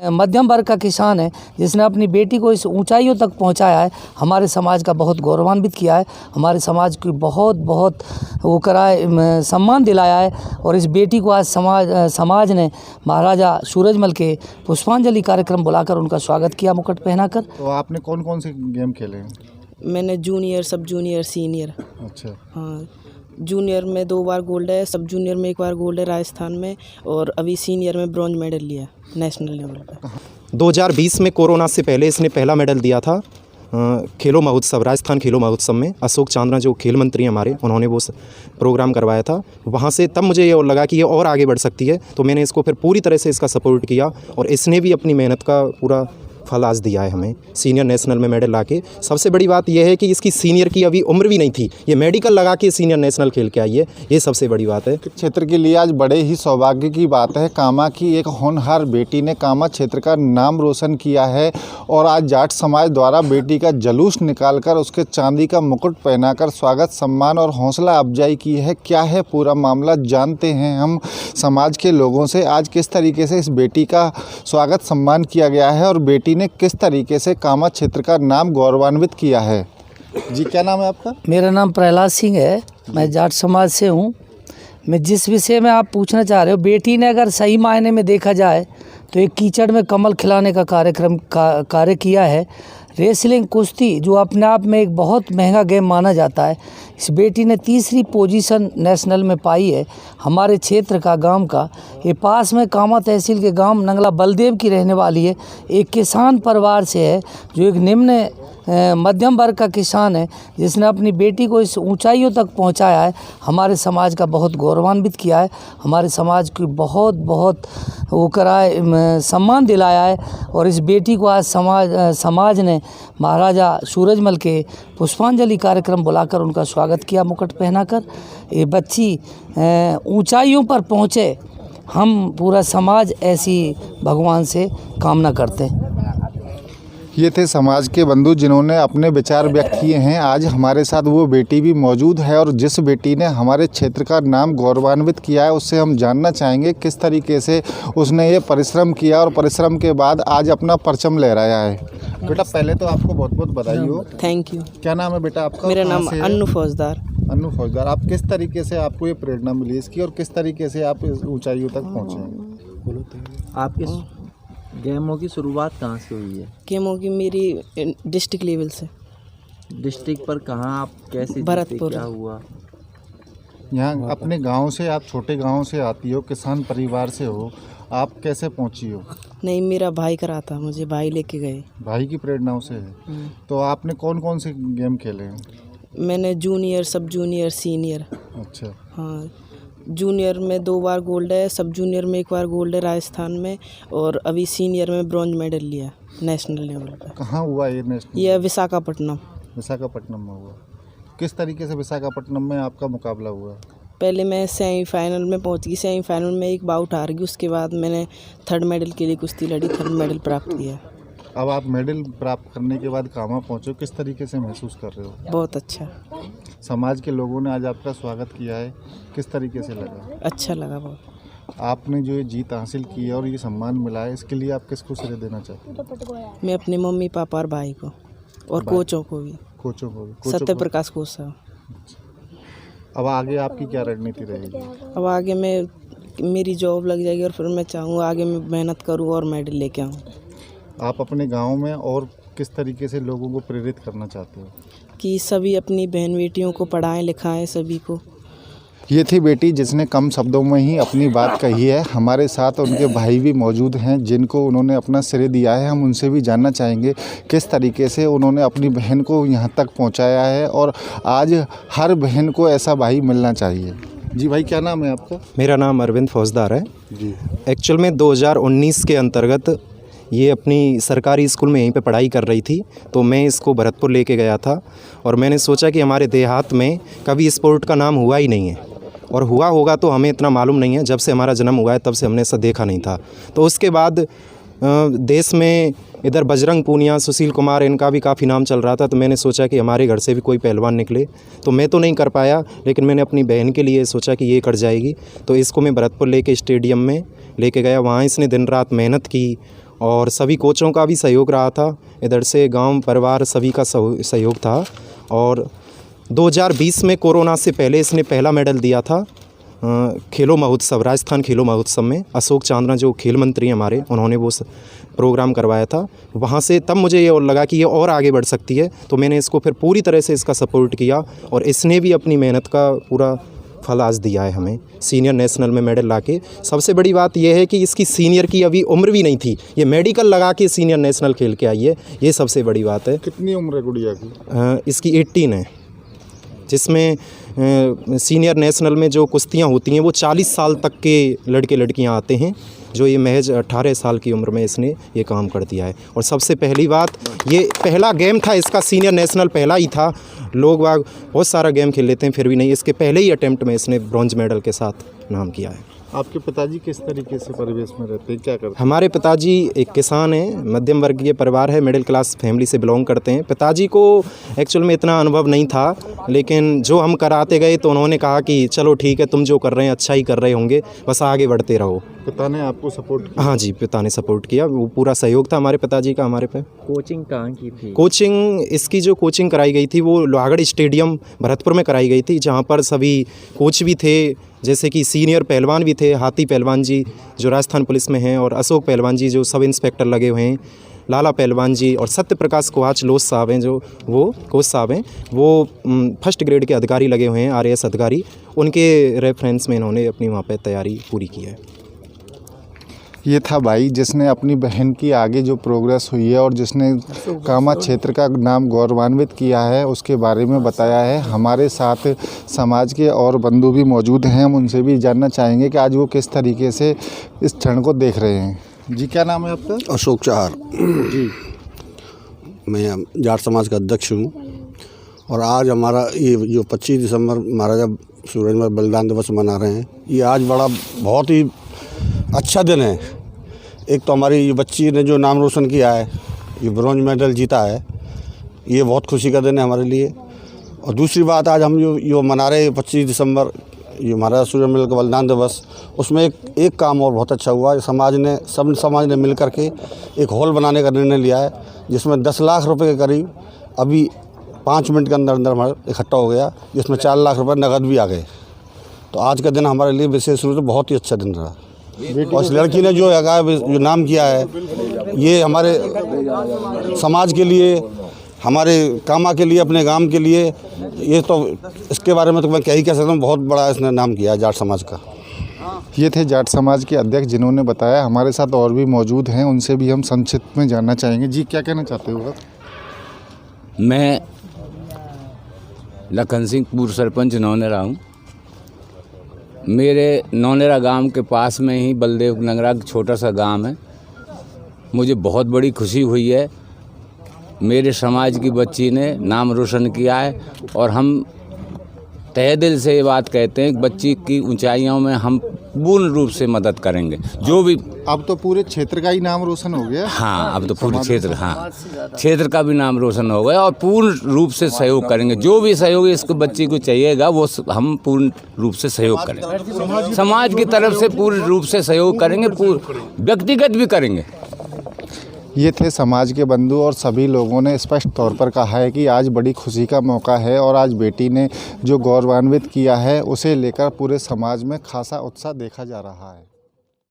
मध्यम वर्ग का किसान है जिसने अपनी बेटी को इस ऊंचाइयों तक पहुंचाया है, हमारे समाज का बहुत गौरवान्वित किया है, हमारे समाज की बहुत बहुत वो कराए सम्मान दिलाया है। और इस बेटी को आज समाज ने महाराजा सूरजमल के पुष्पांजलि कार्यक्रम बुलाकर उनका स्वागत किया मुकुट पहनाकर। तो आपने कौन कौन से गेम खेले हैं? मैंने जूनियर, सब जूनियर, सीनियर। अच्छा। हाँ, जूनियर में 2 बार गोल्ड है, सब जूनियर में 1 बार गोल्ड है राजस्थान में, और अभी सीनियर में ब्रॉन्ज मेडल लिया नेशनल लेवल पे। 2020 में कोरोना से पहले इसने पहला मेडल दिया था खेलो महोत्सव, राजस्थान खेलो महोत्सव में। अशोक चांद्रा जो खेल मंत्री हमारे, उन्होंने वो प्रोग्राम करवाया था। वहाँ से तब मुझे ये लगा कि ये और आगे बढ़ सकती है, तो मैंने इसको फिर पूरी तरह से इसका सपोर्ट किया और इसने भी अपनी मेहनत का पूरा फल आज दिया है हमें, सीनियर नेशनल में मेडल लाके। सबसे बड़ी बात यह है कि इसकी सीनियर की अभी उम्र भी नहीं थी, ये मेडिकल लगा के सीनियर नेशनल खेल के आई है, ये सबसे बड़ी बात है। क्षेत्र के लिए आज बड़े ही सौभाग्य की बात है। कामा की एक होनहार बेटी ने कामा क्षेत्र का नाम रोशन किया है और आज जाट समाज द्वारा बेटी का जुलूस निकालकर उसके चांदी का मुकुट पहनाकर स्वागत, सम्मान और हौसला अफजाई की है। क्या है पूरा मामला, जानते हैं हम समाज के लोगों से। आज किस तरीके से इस बेटी का स्वागत सम्मान किया गया है और बेटी ने किस तरीके से कामा क्षेत्र का नाम गौरवान्वित किया है। जी, क्या नाम है आपका? मेरा नाम प्रहलाद सिंह है, मैं जाट समाज से हूँ। मैं जिस विषय में आप पूछना चाह रहे हो, बेटी ने अगर सही मायने में देखा जाए तो एक कीचड़ में कमल खिलाने का कार्य किया है। रेसलिंग, कुश्ती, जो अपने आप में एक बहुत महंगा गेम माना जाता है, इस बेटी ने 3री पोजीशन नेशनल में पाई है। हमारे क्षेत्र का, गांव का, ये पास में कामा तहसील के गांव नंगला बलदेव की रहने वाली है। एक किसान परिवार से है, जो एक निम्न मध्यम वर्ग का किसान है जिसने अपनी बेटी को इस ऊंचाइयों तक पहुंचाया है, हमारे समाज का बहुत गौरवान्वित किया है, हमारे समाज की बहुत बहुत वो कराए सम्मान दिलाया है। और इस बेटी को आज समाज ने महाराजा सूरजमल के पुष्पांजलि कार्यक्रम बुलाकर उनका स्वागत किया मुकुट पहनाकर। ये बच्ची ऊंचाइयों पर पहुँचे, हम पूरा समाज ऐसी भगवान से कामना करते हैं। ये थे समाज के बंधु जिन्होंने अपने विचार व्यक्त किए हैं। आज हमारे साथ वो बेटी भी मौजूद है और जिस बेटी ने हमारे क्षेत्र का नाम गौरवान्वित किया है, उससे हम जानना चाहेंगे किस तरीके से उसने ये परिश्रम किया और परिश्रम के बाद आज अपना परचम लहराया है। बेटा, पहले तो आपको बहुत बहुत बधाई हो। Thank you. क्या नाम है बेटा आपका? मेरा नाम अन्नू फौजदार। अन्नू फौजदार, आप किस तरीके से आपको ये प्रेरणा मिली इसकी और किस तरीके से आप इस ऊंचाइयों तक पहुँचे? आपके गेमों की शुरुआत कहाँ से हुई है? गेमों की मेरी डिस्ट्रिक्ट लेवल से। डिस्ट्रिक्ट पर कहाँ, आप कैसे भरतपुर। क्या हुआ? यहाँ अपने गांव से, आप छोटे गांव से आती हो, किसान परिवार से हो, आप कैसे पहुंची हो? नहीं, मेरा भाई करा था, मुझे भाई लेके गए। भाई की प्रेरणाओं से है। तो आपने कौन कौन से गेम खेले हैं? मैंने जूनियर, सब जूनियर, सीनियर। अच्छा। हाँ, जूनियर में 2 बार गोल्ड है, सब जूनियर में 1 बार गोल्ड है राजस्थान में, और अभी सीनियर में ब्रॉन्ज मेडल लिया नेशनल लेवल पे। कहाँ हुआ ये नेशनल? ये विशाखापट्टनम। विशाखापट्टनम में हुआ। किस तरीके से विशाखापट्टनम में आपका मुकाबला हुआ? पहले मैं सेमीफाइनल में पहुंच गई, सेमीफाइनल में एक बाउट हार गई, उसके बाद मैंने 3rd मेडल के लिए कुश्ती लड़ी, 3rd मेडल प्राप्त किया। अब आप मेडल प्राप्त करने के बाद कामा पहुँचे, किस तरीके से महसूस कर रहे हो? बहुत अच्छा। समाज के लोगों ने आज आपका स्वागत किया है, किस तरीके से लगा? अच्छा लगा बहुत। आपने जो ये जीत हासिल की है और ये सम्मान मिला है, इसके लिए आप किसको श्रेय देना चाहते हैं? मैं अपने मम्मी पापा और भाई को और कोचों को भी। कोचों को भी? सत्य प्रकाश कोच साहब। अब आगे आपकी क्या रणनीति रहेगी? अब आगे मेरी जॉब लग जाएगी और फिर मैं चाहूँगा आगे मैं मेहनत करूँ और मेडल लेके आऊँ। आप अपने गांव में और किस तरीके से लोगों को प्रेरित करना चाहते हो? कि सभी अपनी बहन बेटियों को पढ़ाएं लिखाएं सभी को। ये थी बेटी जिसने कम शब्दों में ही अपनी बात कही है। हमारे साथ उनके भाई भी मौजूद हैं जिनको उन्होंने अपना श्रेय दिया है। हम उनसे भी जानना चाहेंगे किस तरीके से उन्होंने अपनी बहन को यहाँ तक पहुँचाया है और आज हर बहन को ऐसा भाई मिलना चाहिए। जी भाई, क्या नाम है आपका? मेरा नाम अरविंद फौजदार है जी। एक्चुअल में 2019 के अंतर्गत ये अपनी सरकारी स्कूल में यहीं पे पढ़ाई कर रही थी, तो मैं इसको भरतपुर लेके गया था और मैंने सोचा कि हमारे देहात में कभी स्पोर्ट का नाम हुआ ही नहीं है, और हुआ होगा तो हमें इतना मालूम नहीं है। जब से हमारा जन्म हुआ है तब से हमने ऐसा देखा नहीं था। तो उसके बाद देश में इधर बजरंग पूनिया, सुशील कुमार, इनका भी काफ़ी नाम चल रहा था, तो मैंने सोचा कि हमारे घर से भी कोई पहलवान निकले। तो मैं तो नहीं कर पाया, लेकिन मैंने अपनी बहन के लिए सोचा कि ये कर जाएगी, तो इसको मैं भरतपुर लेके स्टेडियम में लेके गया। वहाँ इसने दिन रात मेहनत की और सभी कोचों का भी सहयोग रहा था, इधर से गांव परिवार सभी का सहयोग था। और 2020 में कोरोना से पहले इसने पहला मेडल दिया था खेलों महोत्सव, राजस्थान खेलों महोत्सव में। अशोक चांदना जो खेल मंत्री हैं हमारे, उन्होंने वो प्रोग्राम करवाया था। वहाँ से तब मुझे ये और लगा कि ये और आगे बढ़ सकती है, तो मैंने इसको फिर पूरी तरह से इसका सपोर्ट किया और इसने भी अपनी मेहनत का पूरा फल आज दिया है हमें, सीनियर नेशनल में मेडल लाके। सबसे बड़ी बात यह है कि इसकी सीनियर की अभी उम्र भी नहीं थी, ये मेडिकल लगा के सीनियर नेशनल खेल के आई है, ये सबसे बड़ी बात है। कितनी उम्र है गुड़िया की? इसकी 18 है, जिसमें सीनियर नेशनल में जो कुश्तियाँ होती हैं वो 40 साल तक के लड़के लड़कियाँ आते हैं, जो ये महज 18 साल की उम्र में इसने ये काम कर दिया है। और सबसे पहली बात, ये पहला गेम था इसका, सीनियर नेशनल पहला ही था। लोग बाग बहुत सारा गेम खेल लेते हैं फिर भी नहीं, इसके पहले ही अटेम्प्ट में इसने ब्रॉन्ज मेडल के साथ नाम किया है। आपके पिताजी किस तरीके से परिवेश में रहते हैं, क्या करते हैं? हमारे पिताजी एक किसान हैं, मध्यम वर्गीय परिवार है, मिडिल क्लास फैमिली से बिलोंग करते हैं। पिताजी को एक्चुअल में इतना अनुभव नहीं था, लेकिन जो हम कराते गए तो उन्होंने कहा कि चलो ठीक है, तुम जो कर रहे हैं अच्छा ही कर रहे होंगे, बस आगे बढ़ते रहो। पिता ने आपको सपोर्ट किया? हाँ जी, पिता ने सपोर्ट किया, वो पूरा सहयोग था हमारे पिताजी का हमारे पे। कोचिंग कहाँ की थी? कोचिंग, इसकी जो कोचिंग कराई गई थी वो लोहागढ़ स्टेडियम भरतपुर में कराई गई थी, जहाँ पर सभी कोच भी थे, जैसे कि सीनियर पहलवान भी थे, हाथी पहलवान जी जो राजस्थान पुलिस में हैं, और अशोक पहलवान जी जो सब इंस्पेक्टर लगे हुए हैं, लाला पहलवान जी और सत्य प्रकाश कुहाच लोस साहब हैं, जो वो कोच साहब हैं, वो फर्स्ट ग्रेड के अधिकारी लगे हुए हैं, RAS अधिकारी। उनके रेफरेंस में इन्होंने अपनी वहाँ पे तैयारी पूरी की है। ये था भाई जिसने अपनी बहन की आगे जो प्रोग्रेस हुई है और जिसने कामा क्षेत्र का नाम गौरवान्वित किया है, उसके बारे में बताया है। हमारे साथ समाज के और बंधु भी मौजूद हैं, हम उनसे भी जानना चाहेंगे कि आज वो किस तरीके से इस क्षण को देख रहे हैं। जी, क्या नाम है आपका? अशोक चार जी, मैं जाट समाज का अध्यक्ष हूँ। और आज हमारा ये जो 25 दिसंबर महाराजा सूरजमल बलिदान दिवस मना रहे हैं, ये आज बहुत ही अच्छा दिन है। एक तो हमारी ये बच्ची ने जो नाम रोशन किया है, ये ब्रॉन्ज मेडल जीता है, ये बहुत खुशी का दिन है हमारे लिए। और दूसरी बात, आज हम जो मना रहे 25 दिसंबर ये महाराजा सूरजमल का बलिदान दिवस, उसमें एक काम और बहुत अच्छा हुआ। समाज ने मिल कर के एक हॉल बनाने का निर्णय लिया है, जिसमें 10 लाख रुपए के करीब अभी 5 मिनट के अंदर हमारा इकट्ठा हो गया, जिसमें 4 लाख रुपए नकद भी आ गए। तो आज का दिन हमारे लिए विशेष रूप से बहुत ही अच्छा दिन रहा। और इस लड़की ने जो नाम किया है, ये हमारे समाज के लिए, हमारे कामा के लिए, अपने गांव के लिए, ये तो इसके बारे में तो मैं क्या ही कह सकता हूँ, बहुत बड़ा इसने नाम किया है जाट समाज का। ये थे जाट समाज के अध्यक्ष जिन्होंने बताया। हमारे साथ और भी मौजूद हैं, उनसे भी हम संक्षिप्त में जानना चाहेंगे। जी, क्या कहना चाहते हो आप? मैं लखन सिंह पूर्व सरपंच नौनेरा हूँ। मेरे नौनेरा गांव के पास में ही बलदेव नगरा छोटा सा गांव है। मुझे बहुत बड़ी खुशी हुई है, मेरे समाज की बच्ची ने नाम रोशन किया है। और हम तहे दिल से ये बात कहते हैं कि बच्ची की ऊंचाइयों में हम पूर्ण रूप से मदद करेंगे, जो भी। अब तो पूरे क्षेत्र का ही नाम रोशन हो गया। हाँ, अब तो पूरे क्षेत्र, हाँ, क्षेत्र का भी नाम रोशन हो गया। और पूर्ण रूप से सहयोग करेंगे, जो भी सहयोग इसको बच्ची को चाहिएगा वो हम पूर्ण रूप से सहयोग करेंगे। समाज की तरफ से पूर्ण रूप से सहयोग करेंगे, व्यक्तिगत भी करेंगे। ये थे समाज के बंधु और सभी लोगों ने स्पष्ट तौर पर कहा है कि आज बड़ी खुशी का मौका है और आज बेटी ने जो गौरवान्वित किया है, उसे लेकर पूरे समाज में खासा उत्साह देखा जा रहा है।